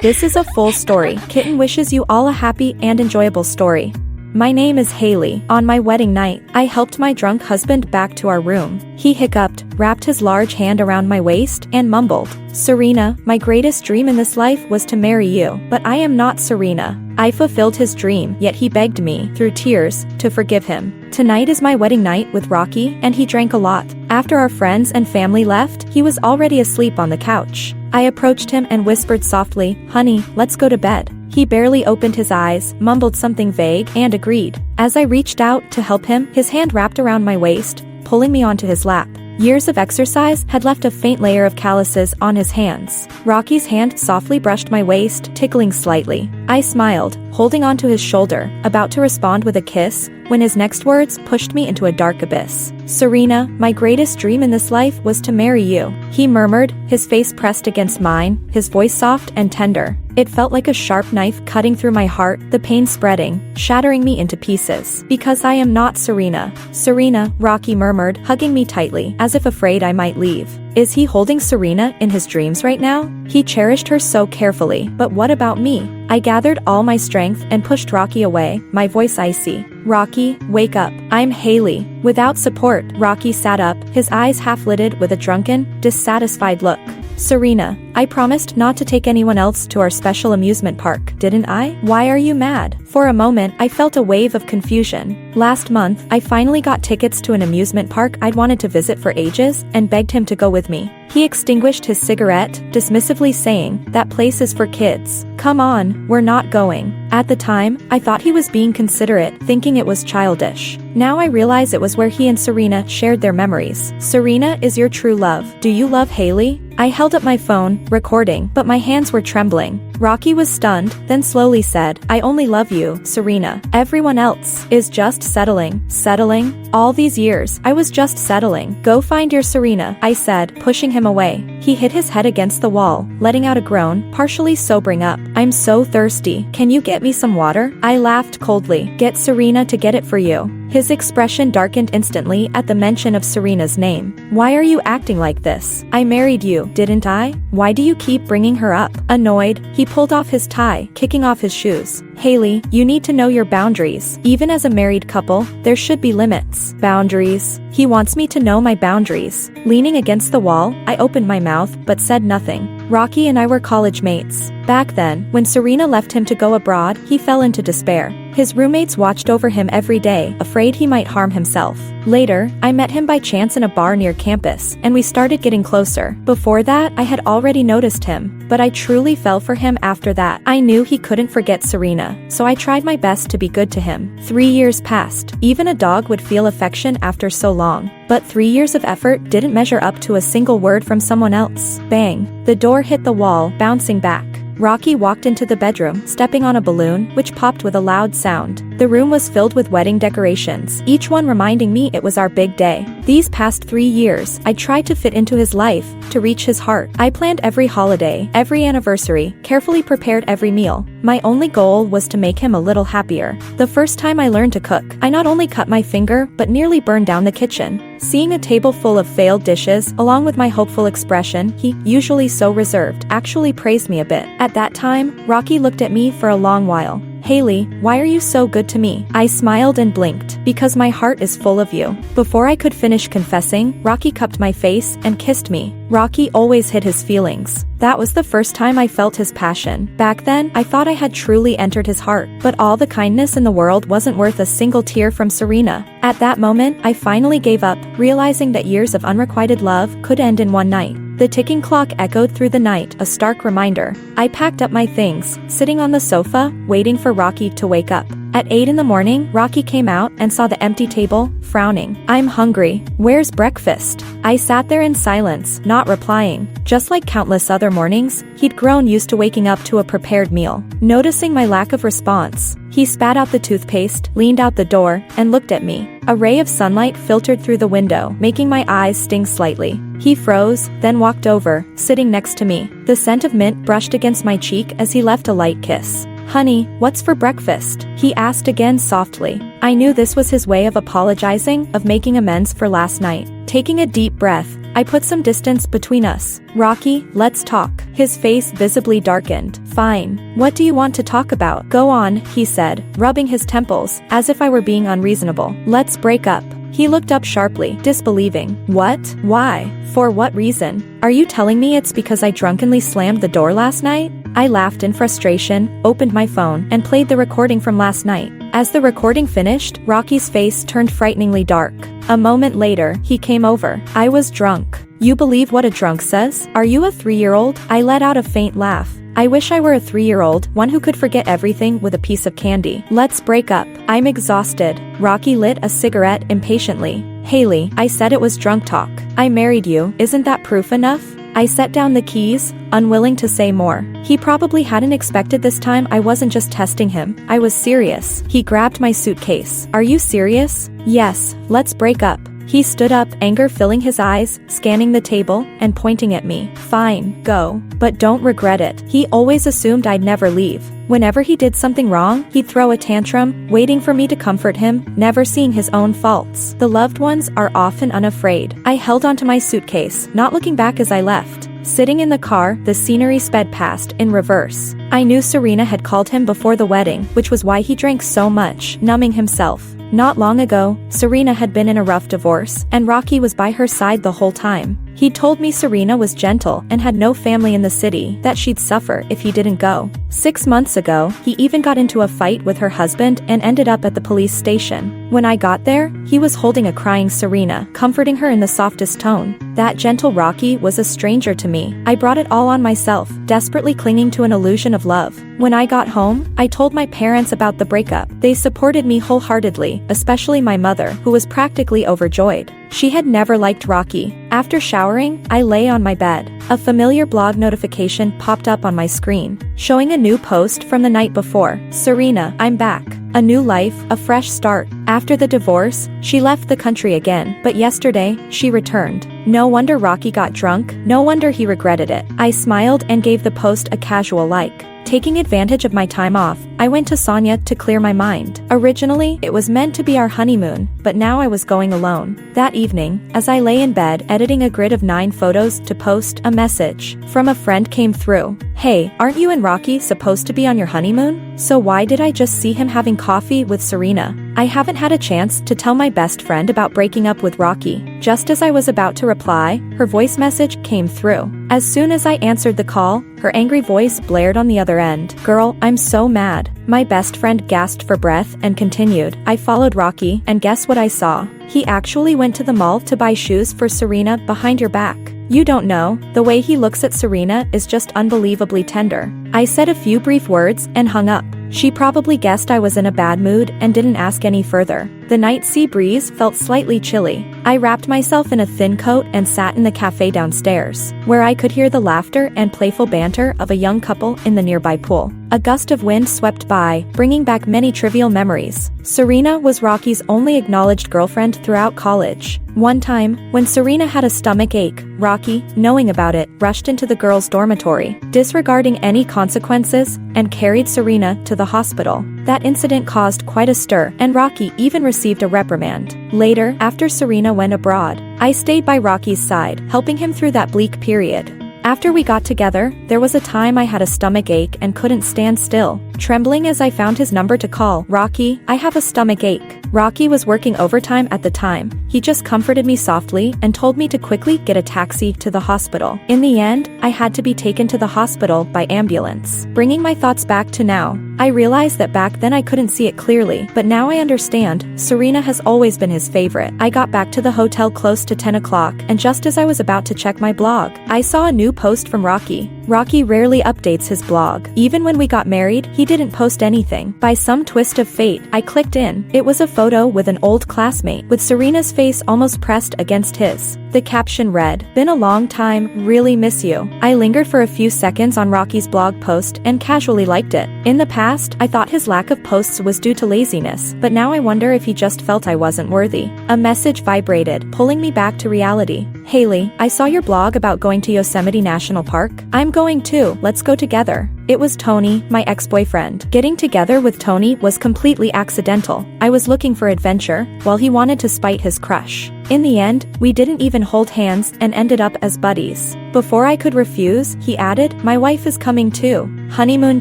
This is a full story. Kitten wishes you all a happy and enjoyable story. My name is Hailey. On my wedding night, I helped my drunk husband back to our room. He hiccuped, wrapped his large hand around my waist, and mumbled, "Serena, my greatest dream in this life was to marry you, but I am not Serena." I fulfilled his dream, yet he begged me, through tears, to forgive him. Tonight is my wedding night with Rocky, and he drank a lot. After our friends and family left, he was already asleep on the couch. I approached him and whispered softly, "Honey, let's go to bed." He barely opened his eyes, mumbled something vague, and agreed. As I reached out to help him, his hand wrapped around my waist, pulling me onto his lap. Years of exercise had left a faint layer of calluses on his hands. Rocky's hand softly brushed my waist, tickling slightly. I smiled, holding onto his shoulder, about to respond with a kiss, when his next words pushed me into a dark abyss. "Serena, my greatest dream in this life was to marry you," he murmured, his face pressed against mine, his voice soft and tender. It felt like a sharp knife cutting through my heart, the pain spreading, shattering me into pieces. "Because I am not Serena." "Serena," Rocky murmured, hugging me tightly, as if afraid I might leave. Is he holding Serena in his dreams right now? He cherished her so carefully, but what about me? I gathered all my strength and pushed Rocky away, my voice icy. "Rocky, wake up. I'm Hailey." Without support, Rocky sat up, his eyes half-lidded with a drunken, dissatisfied look. "Serena, I promised not to take anyone else to our special amusement park, didn't I? Why are you mad?" For a moment, I felt a wave of confusion. Last month, I finally got tickets to an amusement park I'd wanted to visit for ages, and begged him to go with me. He extinguished his cigarette, dismissively saying, "That place is for kids. Come on, we're not going." At the time, I thought he was being considerate, thinking it was childish. Now I realize it was where he and Serena shared their memories. "Serena is your true love. Do you love Hailey?" I held up my phone, recording, but my hands were trembling. Rocky was stunned, then slowly said, "I only love you, Serena. Everyone else is just settling." Settling? All these years, I was just settling. "Go find your Serena," I said, pushing him away. He hit his head against the wall, letting out a groan, partially sobering up. "I'm so thirsty. Can you get me some water?" I laughed coldly. "Get Serena to get it for you." His expression darkened instantly at the mention of Serena's name. "Why are you acting like this? I married you, didn't I? Why do you keep bringing her up?" Annoyed, he pulled off his tie, kicking off his shoes. "Hailey, you need to know your boundaries. Even as a married couple, there should be limits." "Boundaries?" He wants me to know my boundaries. Leaning against the wall, I opened my mouth, but said nothing. Rocky and I were college mates. Back then, when Serena left him to go abroad, he fell into despair. His roommates watched over him every day, afraid he might harm himself. Later, I met him by chance in a bar near campus, and we started getting closer. Before that, I had already noticed him, but I truly fell for him after that. I knew he couldn't forget Serena, so I tried my best to be good to him. 3 years passed. Even a dog would feel affection after so long. But 3 years of effort didn't measure up to a single word from someone else. Bang! The door hit the wall, bouncing back. Rocky walked into the bedroom, stepping on a balloon, which popped with a loud sound. The room was filled with wedding decorations, each one reminding me it was our big day. These past 3 years, I tried to fit into his life, to reach his heart. I planned every holiday, every anniversary, carefully prepared every meal. My only goal was to make him a little happier. The first time I learned to cook, I not only cut my finger, but nearly burned down the kitchen. Seeing a table full of failed dishes, along with my hopeful expression, he, usually so reserved, actually praised me a bit. At that time, Rocky looked at me for a long while. "Hailey, why are you so good to me?" I smiled and blinked. "Because my heart is full of you." Before I could finish confessing, Rocky cupped my face and kissed me. Rocky always hid his feelings. That was the first time I felt his passion. Back then, I thought I had truly entered his heart, but all the kindness in the world wasn't worth a single tear from Serena. At that moment, I finally gave up, realizing that years of unrequited love could end in one night. The ticking clock echoed through the night, a stark reminder. I packed up my things, sitting on the sofa, waiting for Rocky to wake up. At 8 in the morning, Rocky came out and saw the empty table, frowning. "I'm hungry. Where's breakfast?" I sat there in silence, not replying. Just like countless other mornings, he'd grown used to waking up to a prepared meal. Noticing my lack of response, he spat out the toothpaste, leaned out the door, and looked at me. A ray of sunlight filtered through the window, making my eyes sting slightly. He froze, then walked over, sitting next to me. The scent of mint brushed against my cheek as he left a light kiss. "Honey, what's for breakfast?" he asked again softly. I knew this was his way of apologizing, of making amends for last night. Taking a deep breath, I put some distance between us. "Rocky, let's talk." His face visibly darkened. "Fine. What do you want to talk about?" "Go on," he said, rubbing his temples, as if I were being unreasonable. "Let's break up." He looked up sharply, disbelieving. "What? Why? For what reason? Are you telling me it's because I drunkenly slammed the door last night?" I laughed in frustration, opened my phone, and played the recording from last night. As the recording finished, Rocky's face turned frighteningly dark. A moment later, he came over. "I was drunk." "You believe what a drunk says? Are you a 3-year-old? I let out a faint laugh. I wish I were a 3-year-old, one who could forget everything with a piece of candy. "Let's break up. I'm exhausted." Rocky lit a cigarette impatiently. "Hailey, I said it was drunk talk. I married you, isn't that proof enough?" I set down the keys, unwilling to say more. He probably hadn't expected this time I wasn't just testing him, I was serious. He grabbed my suitcase. "Are you serious?" "Yes, let's break up." He stood up, anger filling his eyes, scanning the table, and pointing at me. "Fine, go. But don't regret it." He always assumed I'd never leave. Whenever he did something wrong, he'd throw a tantrum, waiting for me to comfort him, never seeing his own faults. The loved ones are often unafraid. I held onto my suitcase, not looking back as I left. Sitting in the car, the scenery sped past, in reverse. I knew Serena had called him before the wedding, which was why he drank so much, numbing himself. Not long ago, Serena had been in a rough divorce, and Rocky was by her side the whole time. He told me Serena was gentle and had no family in the city, that she'd suffer if he didn't go. 6 months ago, he even got into a fight with her husband and ended up at the police station. When I got there, he was holding a crying Serena, comforting her in the softest tone. That gentle Rocky was a stranger to me. I brought it all on myself, desperately clinging to an illusion of love. When I got home, I told my parents about the breakup. They supported me wholeheartedly, especially my mother, who was practically overjoyed. She had never liked Rocky. After showering, I lay on my bed. A familiar blog notification popped up on my screen, showing a new post from the night before. "Serena, I'm back. A new life, a fresh start." After the divorce, she left the country again, but yesterday, she returned. No wonder Rocky got drunk, no wonder he regretted it. I smiled and gave the post a casual like. Taking advantage of my time off, I went to Sonia to clear my mind. Originally, it was meant to be our honeymoon, but now I was going alone. That evening, as I lay in bed editing a grid of 9 photos to post, a message from a friend came through. "Hey, aren't you and Rocky supposed to be on your honeymoon? So why did I just see him having coffee with Serena?" I haven't had a chance to tell my best friend about breaking up with Rocky. Just as I was about to reply, her voice message came through. As soon as I answered the call, her angry voice blared on the other end. "Girl, I'm so mad." My best friend gasped for breath and continued. "I followed Rocky, and guess what I saw? He actually went to the mall to buy shoes for Serena behind your back. You don't know, the way he looks at Serena is just unbelievably tender." I said a few brief words and hung up. She probably guessed I was in a bad mood and didn't ask any further. The night sea breeze felt slightly chilly. I wrapped myself in a thin coat and sat in the cafe downstairs, where I could hear the laughter and playful banter of a young couple in the nearby pool. A gust of wind swept by, bringing back many trivial memories. Serena was Rocky's only acknowledged girlfriend throughout college. One time, when Serena had a stomach ache, Rocky, knowing about it, rushed into the girls' dormitory, disregarding any consequences, and carried Serena to the hospital. That incident caused quite a stir, and Rocky even received a reprimand. Later, after Serena went abroad, I stayed by Rocky's side, helping him through that bleak period. After we got together, there was a time I had a stomach ache and couldn't stand still. Trembling as I found his number to call, "Rocky, I have a stomach ache." Rocky was working overtime at the time. He just comforted me softly and told me to quickly get a taxi to the hospital. In the end, I had to be taken to the hospital by ambulance. Bringing my thoughts back to now, I realized that back then I couldn't see it clearly, but now I understand. Serena has always been his favorite. I got back to the hotel close to 10 o'clock, and just as I was about to check my blog, I saw a new post from Rocky. Rocky rarely updates his blog. Even when we got married, he didn't post anything. By some twist of fate, I clicked in. It was a photo with an old classmate, with Serena's face almost pressed against his. The caption read, "Been a long time, really miss you." I lingered for a few seconds on Rocky's blog post and casually liked it. In the past, I thought his lack of posts was due to laziness, but now I wonder if he just felt I wasn't worthy. A message vibrated, pulling me back to reality. "Hailey, I saw your blog about going to Yosemite National Park. I'm going too, let's go together." It was Tony, my ex-boyfriend. Getting together with Tony was completely accidental. I was looking for adventure, while he wanted to spite his crush. In the end, we didn't even hold hands and ended up as buddies. Before I could refuse, he added, "My wife is coming too. Honeymoon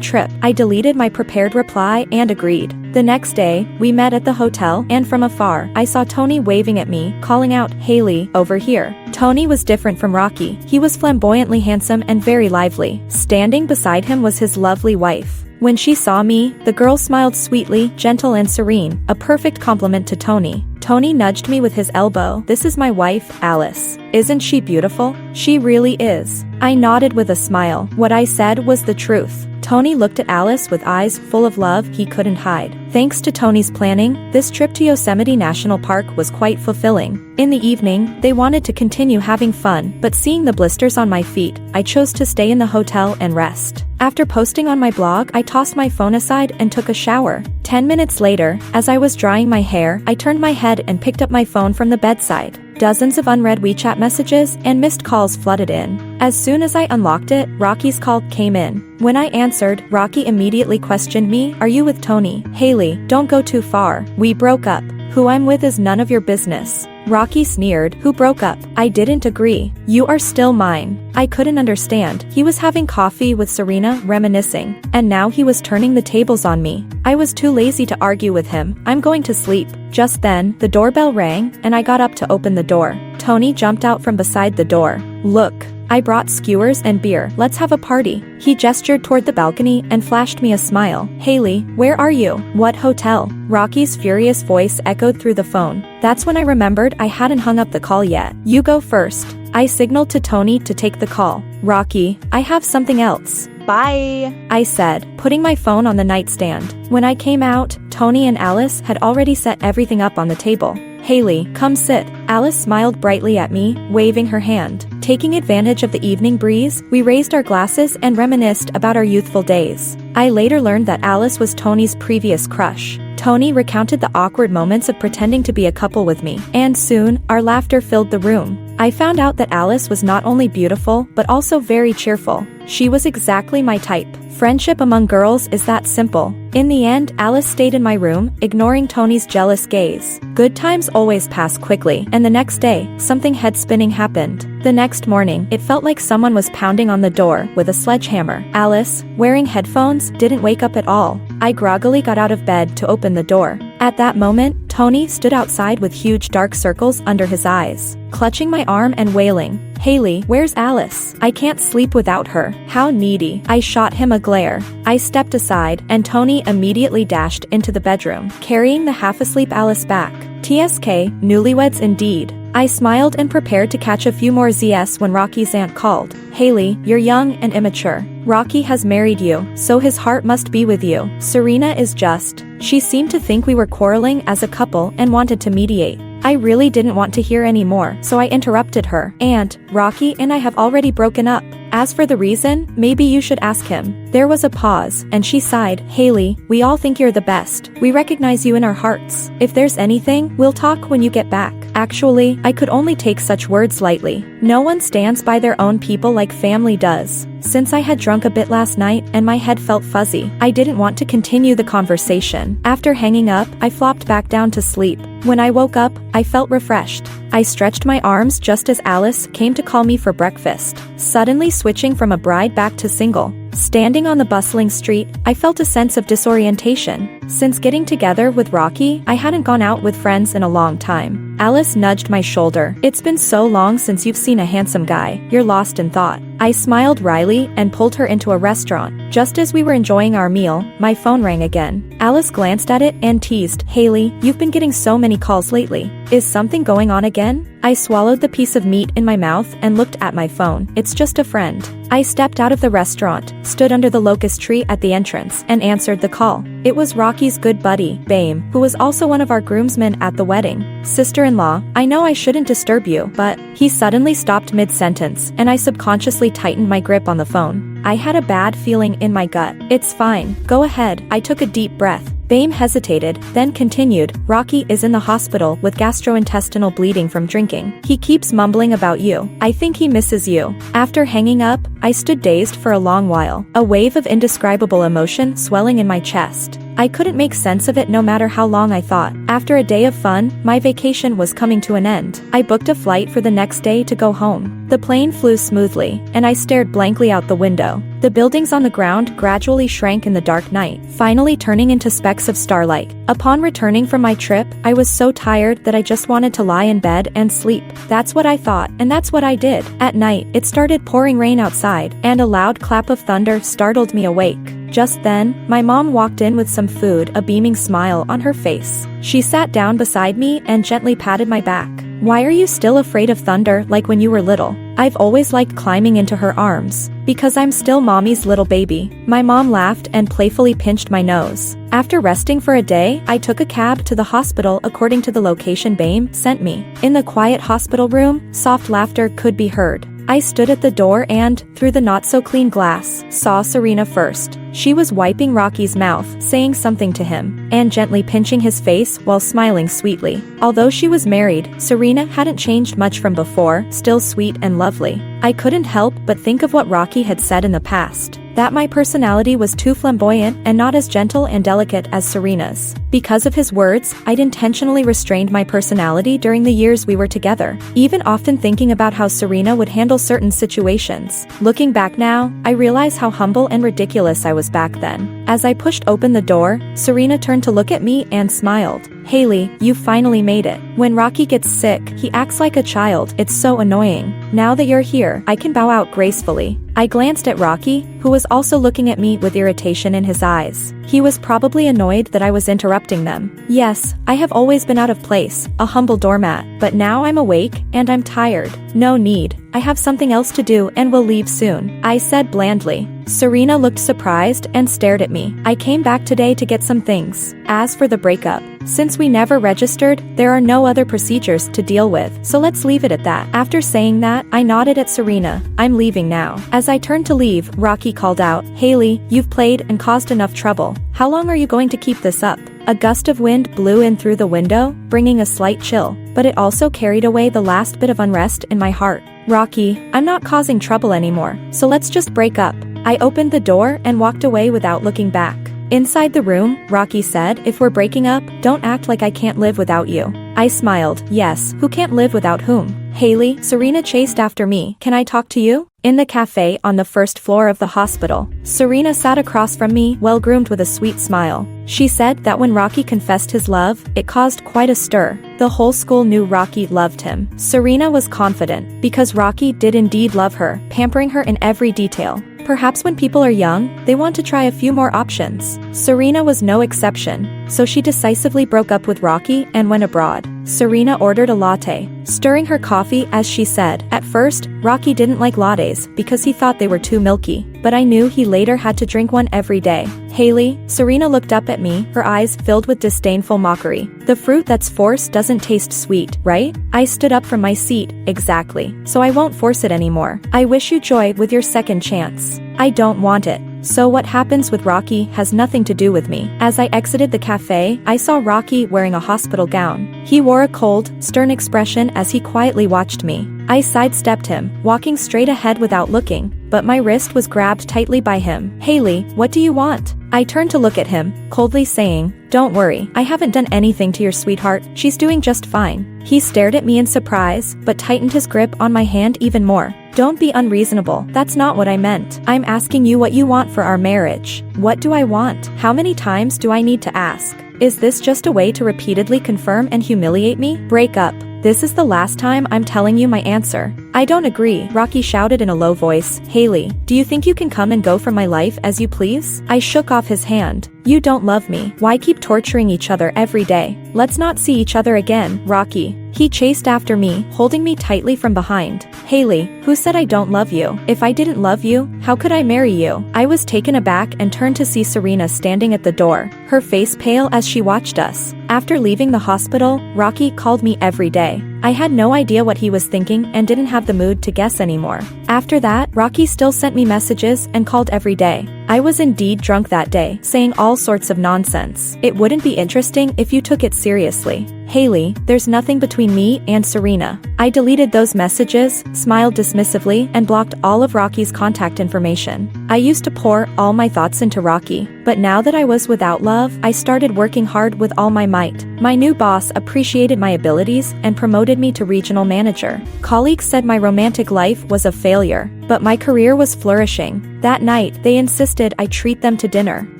trip." I deleted my prepared reply and agreed. The next day, we met at the hotel, and from afar, I saw Tony waving at me, calling out, "Hailey, over here." Tony was different from Rocky. He was flamboyantly handsome and very lively. Standing beside him was his lovely wife. When she saw me, the girl smiled sweetly, gentle and serene, a perfect compliment to Tony. Tony nudged me with his elbow. "This is my wife, Alice. Isn't she beautiful?" "She really is." I nodded with a smile. What I said was the truth. Tony looked at Alice with eyes full of love he couldn't hide. Thanks to Tony's planning, this trip to Yosemite National Park was quite fulfilling. In the evening, they wanted to continue having fun, but seeing the blisters on my feet, I chose to stay in the hotel and rest. After posting on my blog, I tossed my phone aside and took a shower. 10 minutes later, as I was drying my hair, I turned my head and picked up my phone from the bedside. Dozens of unread WeChat messages and missed calls flooded in. As soon as I unlocked it, Rocky's call came in. When I answered, Rocky immediately questioned me, "Are you with Tony?" "Hailey, don't go too far. We broke up. Who I'm with is none of your business." Rocky sneered. "Who broke up?" I didn't agree. "You are still mine." I couldn't understand. He was having coffee with Serena, reminiscing, and now he was turning the tables on me. I was too lazy to argue with him. "I'm going to sleep." Just then, the doorbell rang, and I got up to open the door. Tony jumped out from beside the door. "Look. I brought skewers and beer. Let's have a party." He gestured toward the balcony and flashed me a smile. "Hailey, where are you?" "What hotel?" Rocky's furious voice echoed through the phone. That's when I remembered I hadn't hung up the call yet. "You go first." I signaled to Tony to take the call. "Rocky, I have something else." "Bye," I said, putting my phone on the nightstand. When I came out, Tony and Alice had already set everything up on the table. "Hailey, come sit." Alice smiled brightly at me, waving her hand. Taking advantage of the evening breeze, we raised our glasses and reminisced about our youthful days. I later learned that Alice was Tony's previous crush. Tony recounted the awkward moments of pretending to be a couple with me, and soon, our laughter filled the room. I found out that Alice was not only beautiful, but also very cheerful. She was exactly my type. Friendship among girls is that simple. In the end, Alice stayed in my room, ignoring Tony's jealous gaze. Good times always pass quickly, and the next day, something head-spinning happened. The next morning, it felt like someone was pounding on the door with a sledgehammer. Alice, wearing headphones, didn't wake up at all. I groggily got out of bed to open the door. At that moment, Tony stood outside with huge dark circles under his eyes, clutching my arm and wailing, "Hailey, where's Alice? I can't sleep without her." How needy. I shot him a glare. I stepped aside, and Tony immediately dashed into the bedroom, carrying the half-asleep Alice back. TSK, newlyweds indeed. I smiled and prepared to catch a few more ZS when Rocky's aunt called. "Hailey, you're young and immature. Rocky has married you, so his heart must be with you. Serena is just." She seemed to think we were quarreling as a couple and wanted to mediate. I really didn't want to hear any more, so I interrupted her. "Aunt, Rocky and I have already broken up. As for the reason, maybe you should ask him." There was a pause, and she sighed. "Hailey, we all think you're the best. We recognize you in our hearts. If there's anything, we'll talk when you get back." Actually, I could only take such words lightly. No one stands by their own people like family does. Since I had drunk a bit last night and my head felt fuzzy, I didn't want to continue the conversation. After hanging up, I flopped back down to sleep. When I woke up, I felt refreshed. I stretched my arms just as Alice came to call me for breakfast, suddenly switching from a bride back to single. Standing on the bustling street, I felt a sense of disorientation. Since getting together with Rocky, I hadn't gone out with friends in a long time. Alice nudged my shoulder. "It's been so long since you've seen a handsome guy. You're lost in thought." I smiled wryly and pulled her into a restaurant. Just as we were enjoying our meal, my phone rang again. Alice glanced at it and teased, "Hailey, you've been getting so many calls lately. Is something going on again?" I swallowed the piece of meat in my mouth and looked at my phone. "It's just a friend." I stepped out of the restaurant, stood under the locust tree at the entrance, and answered the call. It was Rocky's good buddy, Bame, who was also one of our groomsmen at the wedding. "Sister-in-law, I know I shouldn't disturb you, but..." He suddenly stopped mid-sentence, and I subconsciously tightened my grip on the phone. I had a bad feeling in my gut. It's fine, go ahead. I took a deep breath. Bame hesitated, then continued, Rocky is in the hospital with gastrointestinal bleeding from drinking. He keeps mumbling about you. I think he misses you. After hanging up, I stood dazed for a long while, a wave of indescribable emotion swelling in my chest. I couldn't make sense of it no matter how long I thought. After a day of fun, my vacation was coming to an end. I booked a flight for the next day to go home. The plane flew smoothly, and I stared blankly out the window. The buildings on the ground gradually shrank in the dark night, finally turning into specks of starlight. Upon returning from my trip, I was so tired that I just wanted to lie in bed and sleep. That's what I thought, and that's what I did. At night, it started pouring rain outside, and a loud clap of thunder startled me awake. Just then, my mom walked in with some food, a beaming smile on her face. She sat down beside me and gently patted my back. Why are you still afraid of thunder like when you were little? I've always liked climbing into her arms. Because I'm still mommy's little baby. My mom laughed and playfully pinched my nose. After resting for a day, I took a cab to the hospital according to the location Bame sent me. In the quiet hospital room, soft laughter could be heard. I stood at the door and, through the not-so-clean glass, saw Serena first. She was wiping Rocky's mouth, saying something to him, and gently pinching his face while smiling sweetly. Although she was married, Serena hadn't changed much from before, still sweet and lovely. I couldn't help but think of what Rocky had said in the past, that my personality was too flamboyant and not as gentle and delicate as Serena's. Because of his words, I'd intentionally restrained my personality during the years we were together, even often thinking about how Serena would handle certain situations. Looking back now, I realize how humble and ridiculous I was back then. As I pushed open the door, Serena turned to look at me and smiled. Hailey, you finally made it. When Rocky gets sick, he acts like a child. It's so annoying. Now that you're here, I can bow out gracefully. I glanced at Rocky, who was also looking at me with irritation in his eyes. He was probably annoyed that I was interrupting them. Yes, I have always been out of place, a humble doormat, but now I'm awake, and I'm tired. No need. I have something else to do and will leave soon, I said blandly. Serena looked surprised and stared at me. I came back today to get some things. As for the breakup, since we never registered, there are no other procedures to deal with, so let's leave it at that. After saying that, I nodded at Serena. I'm leaving now. As I turned to leave, Rocky called out, Hailey, you've played and caused enough trouble. How long are you going to keep this up? A gust of wind blew in through the window, bringing a slight chill, but it also carried away the last bit of unrest in my heart. Rocky, I'm not causing trouble anymore, so let's just break up. I opened the door and walked away without looking back. Inside the room, Rocky said, if we're breaking up, don't act like I can't live without you. I smiled. Yes, who can't live without whom? Hailey, Serena chased after me. Can I talk to you? In the cafe on the first floor of the hospital, Serena sat across from me, well-groomed with a sweet smile. She said that when Rocky confessed his love, it caused quite a stir. The whole school knew Rocky loved him. Serena was confident, because Rocky did indeed love her, pampering her in every detail. Perhaps when people are young, they want to try a few more options. Serena was no exception, so she decisively broke up with Rocky and went abroad. Serena ordered a latte, stirring her coffee as she said, at first, Rocky didn't like lattes because he thought they were too milky, but I knew he later had to drink one every day. Hailey, Serena looked up at me, her eyes filled with disdainful mockery. The fruit that's forced doesn't taste sweet, right? I stood up from my seat. Exactly. So I won't force it anymore. I wish you joy with your second chance. I don't want it. So what happens with Rocky has nothing to do with me. As I exited the cafe, I saw Rocky wearing a hospital gown. He wore a cold, stern expression as he quietly watched me. I sidestepped him, walking straight ahead without looking, but my wrist was grabbed tightly by him. Hailey, what do you want? I turned to look at him, coldly saying, don't worry, I haven't done anything to your sweetheart, she's doing just fine. He stared at me in surprise, but tightened his grip on my hand even more. Don't be unreasonable, that's not what I meant. I'm asking you what you want for our marriage. What do I want? How many times do I need to ask? Is this just a way to repeatedly confirm and humiliate me? Break up. This is the last time I'm telling you my answer. I don't agree, Rocky shouted in a low voice. Hailey, do you think you can come and go from my life as you please? I shook off his hand. You don't love me. Why keep torturing each other every day? Let's not see each other again, Rocky. He chased after me, holding me tightly from behind. Hailey, who said I don't love you? If I didn't love you, how could I marry you? I was taken aback and turned to see Serena standing at the door, her face pale as she watched us. After leaving the hospital, Rocky called me every day. I had no idea what he was thinking and didn't have the mood to guess anymore. After that, Rocky still sent me messages and called every day. I was indeed drunk that day, saying all sorts of nonsense. It wouldn't be interesting if you took it seriously. Hailey, there's nothing between me and Serena. I deleted those messages, smiled dismissively, and blocked all of Rocky's contact information. I used to pour all my thoughts into Rocky, but now that I was without love, I started working hard with all my might. My new boss appreciated my abilities and promoted me to regional manager. Colleagues said my romantic life was a failure, but my career was flourishing. That night, they insisted I treat them to dinner.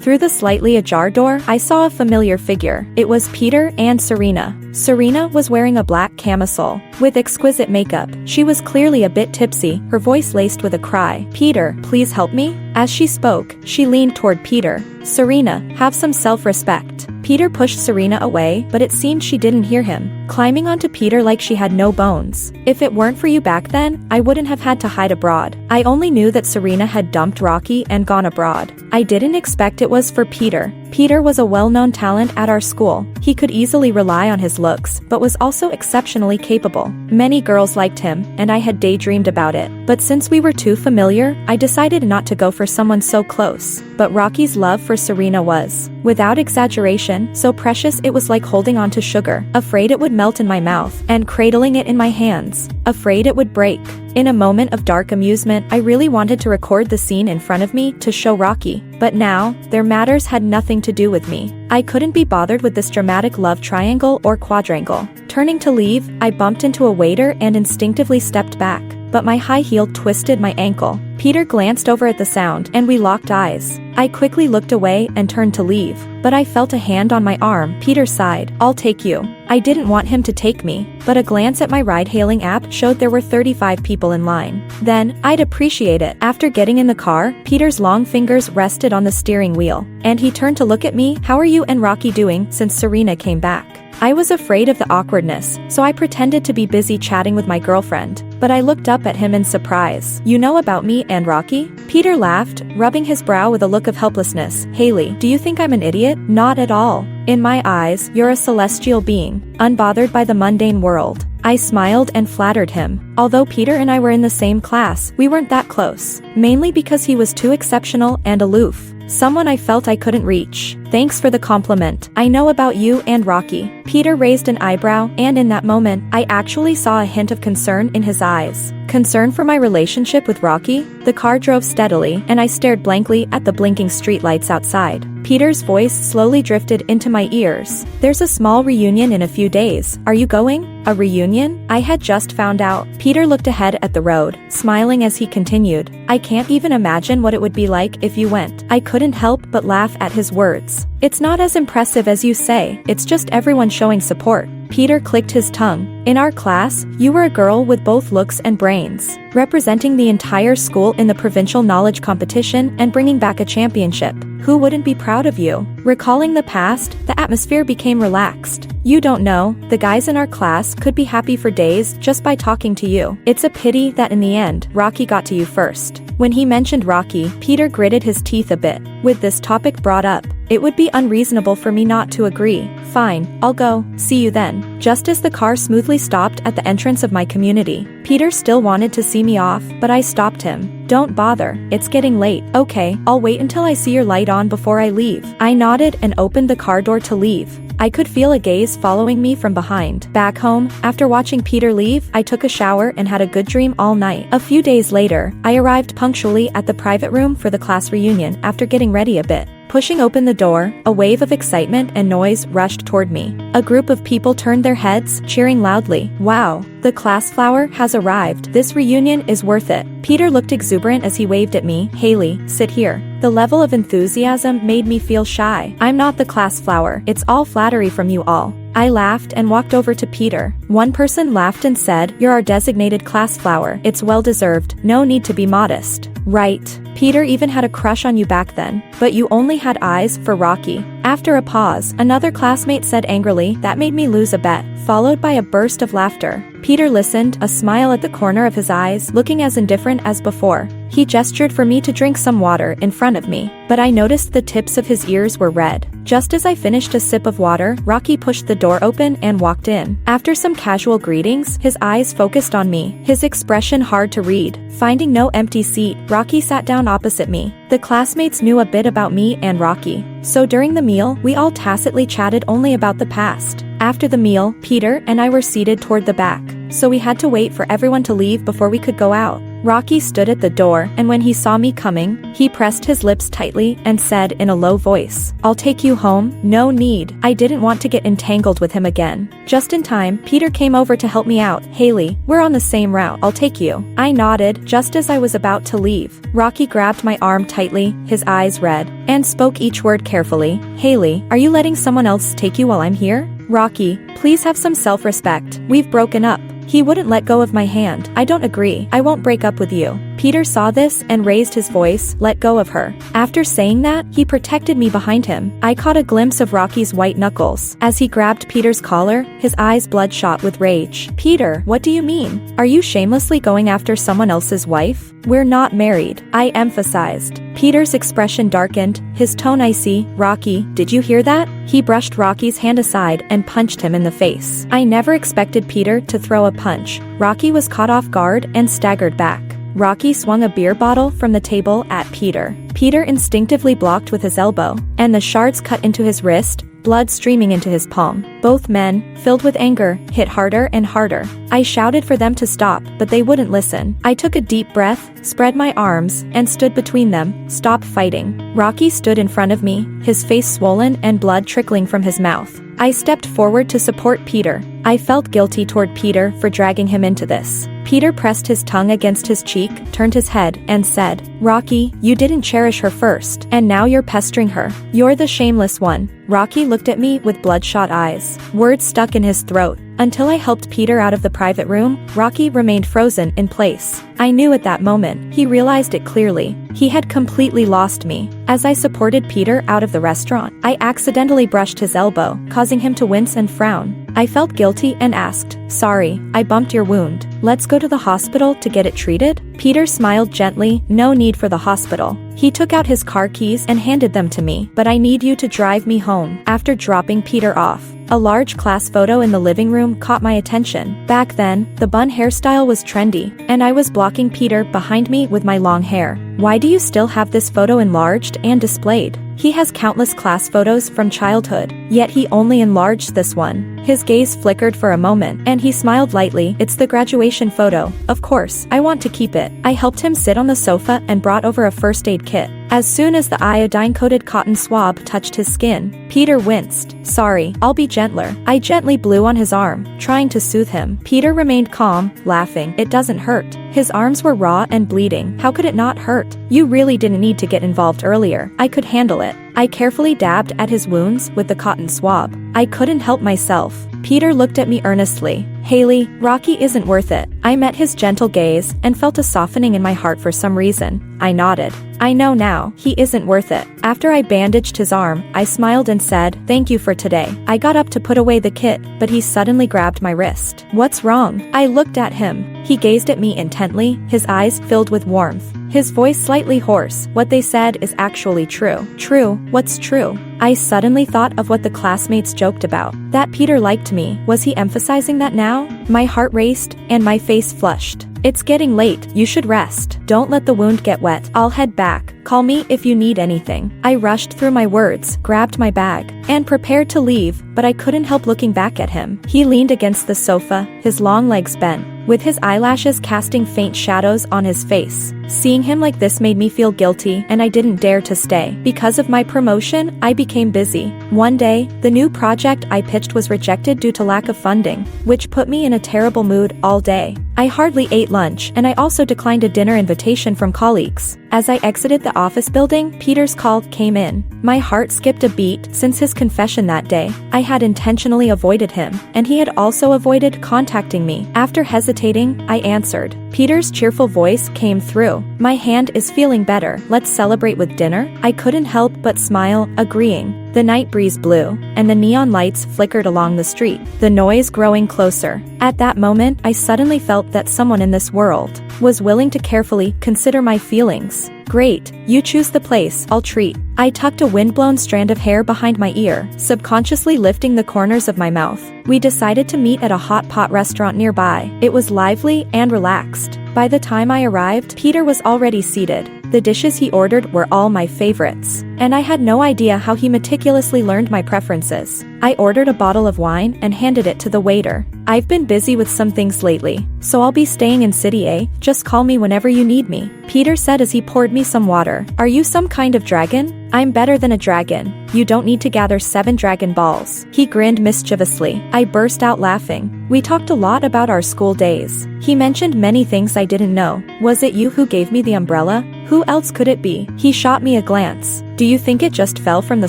Through the slightly ajar door, I saw a familiar figure. It was Peter and Serena. Serena was wearing a black camisole with exquisite makeup. She was clearly a bit tipsy, her voice laced with a cry. "Peter, please help me?" As she spoke, she leaned toward Peter. "Serena, have some self-respect." Peter pushed Serena away, but it seemed she didn't hear him, climbing onto Peter like she had no bones. "If it weren't for you back then, I wouldn't have had to hide abroad. I only knew that Serena had dumped Rocky and gone abroad. I didn't expect it was for Peter. Peter was a well-known talent at our school. He could easily rely on his looks, but was also exceptionally capable. Many girls liked him, and I had daydreamed about it. But since we were too familiar, I decided not to go for someone so close. But Rocky's love for Serena was, without exaggeration, so precious it was like holding on to sugar, afraid it would melt in my mouth, and cradling it in my hands, afraid it would break. In a moment of dark amusement, I really wanted to record the scene in front of me to show Rocky. But now, their matters had nothing to do with me. I couldn't be bothered with this dramatic love triangle or quadrangle. Turning to leave, I bumped into a waiter and instinctively stepped back. But my high heel twisted my ankle. Peter glanced over at the sound, and we locked eyes. I quickly looked away and turned to leave, but I felt a hand on my arm. Peter sighed. "I'll take you." I didn't want him to take me, but a glance at my ride-hailing app showed there were 35 people in line. Then, I'd appreciate it. After getting in the car, Peter's long fingers rested on the steering wheel, and he turned to look at me. "How are you and Rocky doing since Serena came back?" I was afraid of the awkwardness, so I pretended to be busy chatting with my girlfriend. But I looked up at him in surprise. "You know about me and Rocky?" Peter laughed, rubbing his brow with a look of helplessness. "Hailey, do you think I'm an idiot?" "Not at all. In my eyes, you're a celestial being, unbothered by the mundane world." I smiled and flattered him. Although Peter and I were in the same class, we weren't that close, mainly because he was too exceptional and aloof. Someone I felt I couldn't reach. "Thanks for the compliment. I know about you and Rocky." Peter raised an eyebrow, and in that moment, I actually saw a hint of concern in his eyes. Concern for my relationship with Rocky? The car drove steadily, and I stared blankly at the blinking streetlights outside. Peter's voice slowly drifted into my ears. "There's a small reunion in a few days. Are you going?" "A reunion?" I had just found out. Peter looked ahead at the road, smiling as he continued. "I can't even imagine what it would be like if you went." I couldn't help but laugh at his words. "It's not as impressive as you say, it's just everyone showing support." Peter clicked his tongue. "In our class, you were a girl with both looks and brains, representing the entire school in the provincial knowledge competition and bringing back a championship. Who wouldn't be proud of you?" Recalling the past, the atmosphere became relaxed. "You don't know, the guys in our class could be happy for days just by talking to you. It's a pity that in the end, Rocky got to you first." When he mentioned Rocky, Peter gritted his teeth a bit. With this topic brought up, it would be unreasonable for me not to agree. "Fine, I'll go. See you then." Just as the car smoothly stopped at the entrance of my community, Peter still wanted to see me off, but I stopped him. "Don't bother, it's getting late." "Okay, I'll wait until I see your light on before I leave." I nodded and opened the car door to leave. I could feel a gaze following me from behind. Back home, after watching Peter leave, I took a shower and had a good dream all night. A few days later, I arrived punctually at the private room for the class reunion after getting ready a bit. Pushing open the door, a wave of excitement and noise rushed toward me. A group of people turned their heads, cheering loudly. "Wow, the class flower has arrived. This reunion is worth it." Peter looked exuberant as he waved at me. "Hailey, sit here." The level of enthusiasm made me feel shy. "I'm not the class flower. It's all flattery from you all." I laughed and walked over to Peter. One person laughed and said, "You're our designated class flower. It's well deserved. No need to be modest." "Right. Peter even had a crush on you back then. But you only had eyes for Rocky." After a pause, another classmate said angrily, "That made me lose a bet," followed by a burst of laughter. Peter listened, a smile at the corner of his eyes, looking as indifferent as before. He gestured for me to drink some water in front of me, but I noticed the tips of his ears were red. Just as I finished a sip of water, Rocky pushed the door open and walked in. After some casual greetings, his eyes focused on me, his expression hard to read. Finding no empty seat, Rocky sat down opposite me. The classmates knew a bit about me and Rocky, so during the meal, we all tacitly chatted only about the past. After the meal, Peter and I were seated toward the back, so we had to wait for everyone to leave before we could go out. Rocky stood at the door, and when he saw me coming, he pressed his lips tightly and said in a low voice, "I'll take you home." No need. I didn't want to get entangled with him again. Just in time, Peter came over to help me out. "Hailey, we're on the same route. I'll take you." I nodded just as I was about to leave. Rocky grabbed my arm tightly, his eyes red, and spoke each word carefully. "Hailey, are you letting someone else take you while I'm here?" "Rocky, please have some self-respect. We've broken up." He wouldn't let go of my hand. "I don't agree. I won't break up with you." Peter saw this and raised his voice. "Let go of her." After saying that, he protected me behind him. I caught a glimpse of Rocky's white knuckles as he grabbed Peter's collar, his eyes bloodshot with rage. "Peter, what do you mean? Are you shamelessly going after someone else's wife? We're not married," I emphasized. Peter's expression darkened, his tone icy. "Rocky, did you hear that?" He brushed Rocky's hand aside and punched him in the face. I never expected Peter to throw a punch. Rocky was caught off guard and staggered back. Rocky swung a beer bottle from the table at Peter. Peter instinctively blocked with his elbow, and the shards cut into his wrist, blood streaming into his palm. Both men, filled with anger, hit harder and harder. I shouted for them to stop, but they wouldn't listen. I took a deep breath, spread my arms, and stood between them. "Stop fighting." Rocky stood in front of me, his face swollen and blood trickling from his mouth. I stepped forward to support Peter. I felt guilty toward Peter for dragging him into this. Peter pressed his tongue against his cheek, turned his head, and said, "Rocky, you didn't cherish her first, and now you're pestering her. You're the shameless one." Rocky looked at me with bloodshot eyes. Words stuck in his throat. Until I helped Peter out of the private room, Rocky remained frozen in place. I knew at that moment, he realized it clearly. He had completely lost me. As I supported Peter out of the restaurant, I accidentally brushed his elbow, causing him to wince and frown. I felt guilty and asked, "Sorry, I bumped your wound. Let's go to the hospital to get it treated?" Peter smiled gently. "No need for the hospital." He took out his car keys and handed them to me. "But I need you to drive me home." After dropping Peter off, a large class photo in the living room caught my attention. Back then, the bun hairstyle was trendy, and I was blocking Peter behind me with my long hair. "Why do you still have this photo enlarged and displayed? He has countless class photos from childhood, yet he only enlarged this one." His gaze flickered for a moment, and he smiled lightly. "It's the graduation photo. Of course, I want to keep it." I helped him sit on the sofa and brought over a first aid kit. As soon as the iodine-coated cotton swab touched his skin, Peter winced. "Sorry, I'll be gentler." I gently blew on his arm, trying to soothe him. Peter remained calm, laughing. "It doesn't hurt." His arms were raw and bleeding. "How could it not hurt? You really didn't need to get involved earlier. I could handle it." I carefully dabbed at his wounds with the cotton swab. I couldn't help myself. Peter looked at me earnestly. "Hailey, Rocky isn't worth it." I met his gentle gaze and felt a softening in my heart for some reason. I nodded. "I know now, he isn't worth it." After I bandaged his arm, I smiled and said, "Thank you for today." I got up to put away the kit, but he suddenly grabbed my wrist. "What's wrong?" I looked at him. He gazed at me intently, his eyes filled with warmth. His voice slightly hoarse. "What they said is actually true." "True? What's true?" I suddenly thought of what the classmates joked about. That Peter liked me. Was he emphasizing that now? My heart raced, and my face flushed. "It's getting late. You should rest. Don't let the wound get wet. I'll head back. Call me if you need anything." I rushed through my words, grabbed my bag, and prepared to leave, but I couldn't help looking back at him. He leaned against the sofa, his long legs bent, with his eyelashes casting faint shadows on his face. Seeing him like this made me feel guilty, and I didn't dare to stay. Because of my promotion, I became busy. One day, the new project I pitched was rejected due to lack of funding, which put me in a terrible mood all day. I hardly ate lunch, and I also declined a dinner invitation from colleagues. As I exited the office building, Peter's call came in. My heart skipped a beat since his confession that day. I had intentionally avoided him, and he had also avoided contacting me. After hesitating, I answered. Peter's cheerful voice came through. "My hand is feeling better. Let's celebrate with dinner?" I couldn't help but smile, agreeing. The night breeze blew, and the neon lights flickered along the street, the noise growing closer. At that moment, I suddenly felt that someone in this world was willing to carefully consider my feelings. Great, you choose the place, I'll treat. I tucked a windblown strand of hair behind my ear, subconsciously lifting the corners of my mouth. We decided to meet at a hot pot restaurant nearby. It was lively and relaxed. By the time I arrived, Peter was already seated. The dishes he ordered were all my favorites, and I had no idea how he meticulously learned my preferences. I ordered a bottle of wine and handed it to the waiter. I've been busy with some things lately, so I'll be staying in City A, just call me whenever you need me, Peter said as he poured me some water. Are you some kind of dragon? I'm better than a dragon. You don't need to gather 7 dragon balls. He grinned mischievously. I burst out laughing. We talked a lot about our school days. He mentioned many things I didn't know. Was it you who gave me the umbrella? Who else could it be? He shot me a glance. Do you think it just fell from the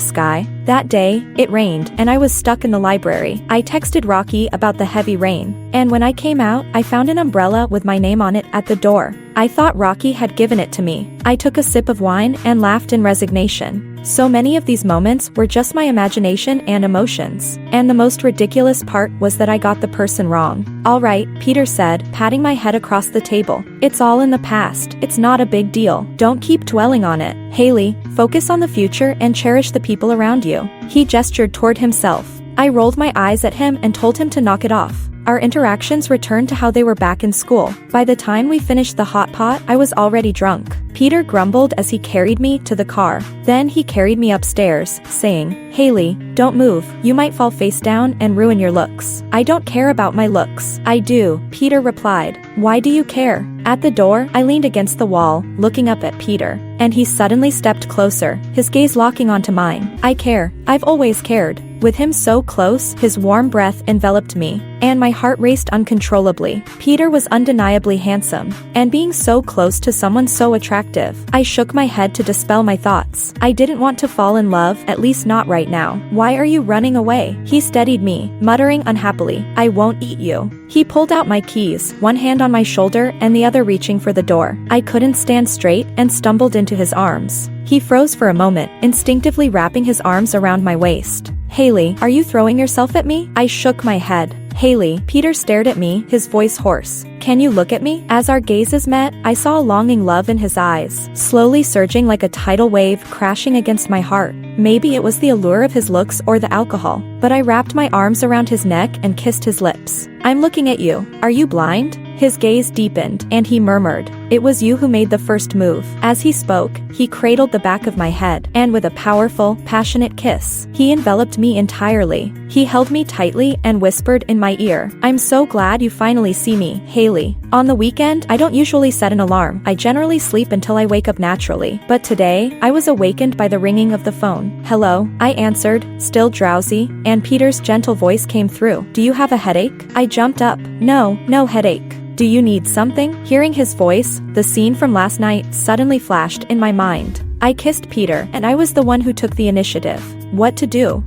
sky? That day, it rained, and I was stuck in the library. I texted Rocky about the heavy rain, and when I came out, I found an umbrella with my name on it at the door. I thought Rocky had given it to me. I took a sip of wine and laughed in resignation. So many of these moments were just my imagination and emotions. And the most ridiculous part was that I got the person wrong. All right, Peter said, patting my head across the table. It's all in the past. It's not a big deal. Don't keep dwelling on it. Hailey, focus on the future and cherish the people around you. He gestured toward himself. I rolled my eyes at him and told him to knock it off. Our interactions returned to how they were back in school. By the time we finished the hot pot, I was already drunk. Peter grumbled as he carried me to the car. Then he carried me upstairs, saying, Hailey, don't move, you might fall face down and ruin your looks. I don't care about my looks. I do, Peter replied. Why do you care? At the door, I leaned against the wall, looking up at Peter, and he suddenly stepped closer, his gaze locking onto mine. I care. I've always cared. With him so close, his warm breath enveloped me, and my heart raced uncontrollably. Peter was undeniably handsome, and being so close to someone so attractive, I shook my head to dispel my thoughts. I didn't want to fall in love, at least not right now. Why are you running away? He steadied me, muttering unhappily, I won't eat you. He pulled out my keys, one hand on my shoulder and the other reaching for the door. I couldn't stand straight and stumbled into his arms. He froze for a moment, instinctively wrapping his arms around my waist. Hailey, are you throwing yourself at me? I shook my head. Hailey, Peter stared at me, his voice hoarse. Can you look at me? As our gazes met, I saw a longing love in his eyes, slowly surging like a tidal wave crashing against my heart. Maybe it was the allure of his looks or the alcohol, but I wrapped my arms around his neck and kissed his lips. I'm looking at you. Are you blind? His gaze deepened, and he murmured, It was you who made the first move. As he spoke, he cradled the back of my head, and with a powerful, passionate kiss, he enveloped me entirely. He held me tightly and whispered in my ear, I'm so glad you finally see me, Hailey. On the weekend, I don't usually set an alarm. I generally sleep until I wake up naturally. But today, I was awakened by the ringing of the phone. Hello, I answered, still drowsy, and Peter's gentle voice came through. Do you have a headache? I jumped up. No headache. Do you need something? Hearing his voice, the scene from last night suddenly flashed in my mind. I kissed Peter, and I was the one who took the initiative. What to do?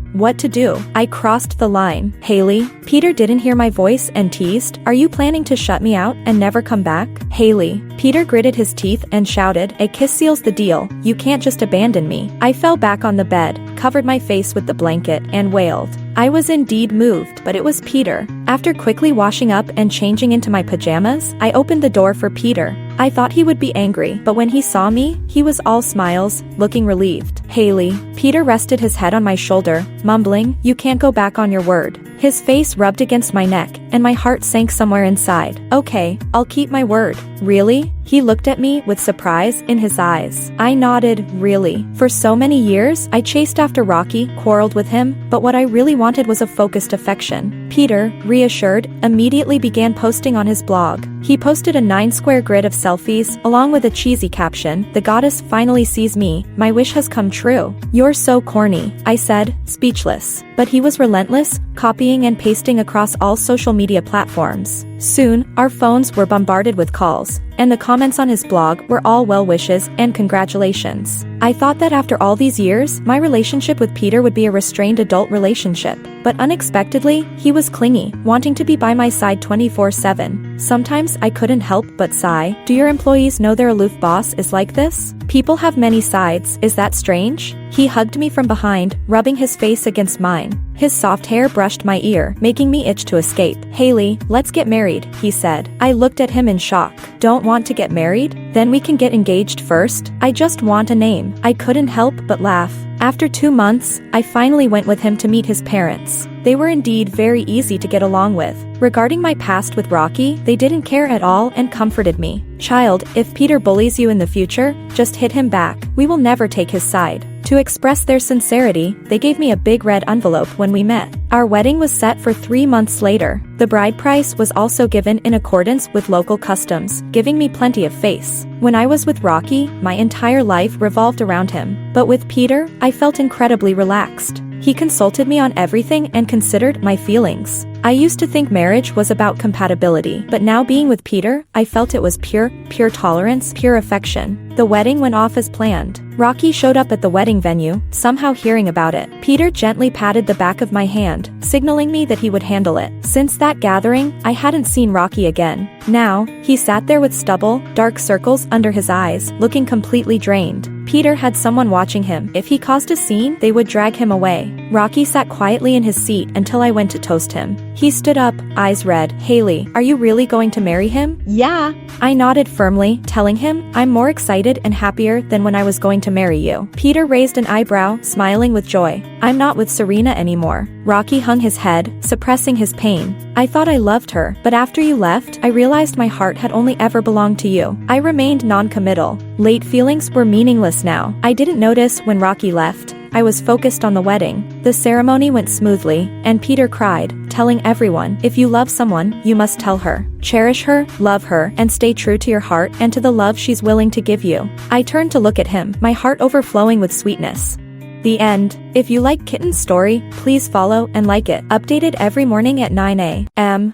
I crossed the line. Hailey? Peter didn't hear my voice and teased, Are you planning to shut me out and never come back? Hailey. Peter gritted his teeth and shouted, A kiss seals the deal. You can't just abandon me. I fell back on the bed, covered my face with the blanket, and wailed. I was indeed moved, but it was Peter. After quickly washing up and changing into my pajamas, I opened the door for Peter. I thought he would be angry, but when he saw me, he was all smiles, looking relieved. Hailey. Peter rested his head on my shoulder, mumbling, You can't go back on your word. His face rubbed against my neck, and my heart sank somewhere inside. Okay, I'll keep my word. Really? He looked at me with surprise in his eyes. I nodded, really. For so many years, I chased after Rocky, quarreled with him, but what I really wanted was a focused affection. Peter, reassured, immediately began posting on his blog. He posted a 9-square grid of selfies, along with a cheesy caption, The goddess finally sees me, my wish has come true. You're so corny, I said, speechless. But he was relentless, copying and pasting across all social media platforms. Soon, our phones were bombarded with calls, and the comments on his blog were all well wishes and congratulations. I thought that after all these years, my relationship with Peter would be a restrained adult relationship. But unexpectedly, he was clingy, wanting to be by my side 24/7. Sometimes I couldn't help but sigh. Do your employees know their aloof boss is like this? People have many sides, is that strange? He hugged me from behind, rubbing his face against mine. His soft hair brushed my ear, making me itch to escape. Hailey, let's get married, he said. I looked at him in shock. Don't want to get married? Then we can get engaged first. I just want a name. I couldn't help but laugh. After 2 months, I finally went with him to meet his parents. They were indeed very easy to get along with. Regarding my past with Rocky, they didn't care at all and comforted me. Child, if Peter bullies you in the future, just hit him back. We will never take his side. To express their sincerity, they gave me a big red envelope when we met. Our wedding was set for 3 months later. The bride price was also given in accordance with local customs, giving me plenty of face. When I was with Rocky, my entire life revolved around him. But with Peter, I felt incredibly relaxed. He consulted me on everything and considered my feelings. I used to think marriage was about compatibility, but now being with Peter, I felt it was pure tolerance, pure affection. The wedding went off as planned. Rocky showed up at the wedding venue, somehow hearing about it. Peter gently patted the back of my hand, signaling me that he would handle it. Since that gathering, I hadn't seen Rocky again. Now, he sat there with stubble, dark circles under his eyes, looking completely drained. Peter had someone watching him. If he caused a scene, they would drag him away. Rocky sat quietly in his seat until I went to toast him. He stood up, eyes red. Hailey, are you really going to marry him? Yeah. I nodded firmly, telling him, I'm more excited and happier than when I was going to marry you. Peter raised an eyebrow, smiling with joy. I'm not with Serena anymore. Rocky hung his head, suppressing his pain. I thought I loved her, but after you left, I realized my heart had only ever belonged to you. I remained non-committal. Late feelings were meaningless now. I didn't notice when Rocky left. I was focused on the wedding. The ceremony went smoothly, and Peter cried, telling everyone, if you love someone, you must tell her. Cherish her, love her, and stay true to your heart and to the love she's willing to give you. I turned to look at him, my heart overflowing with sweetness. The end. If you like Kitten's story, please follow and like it. Updated every morning at 9 a.m.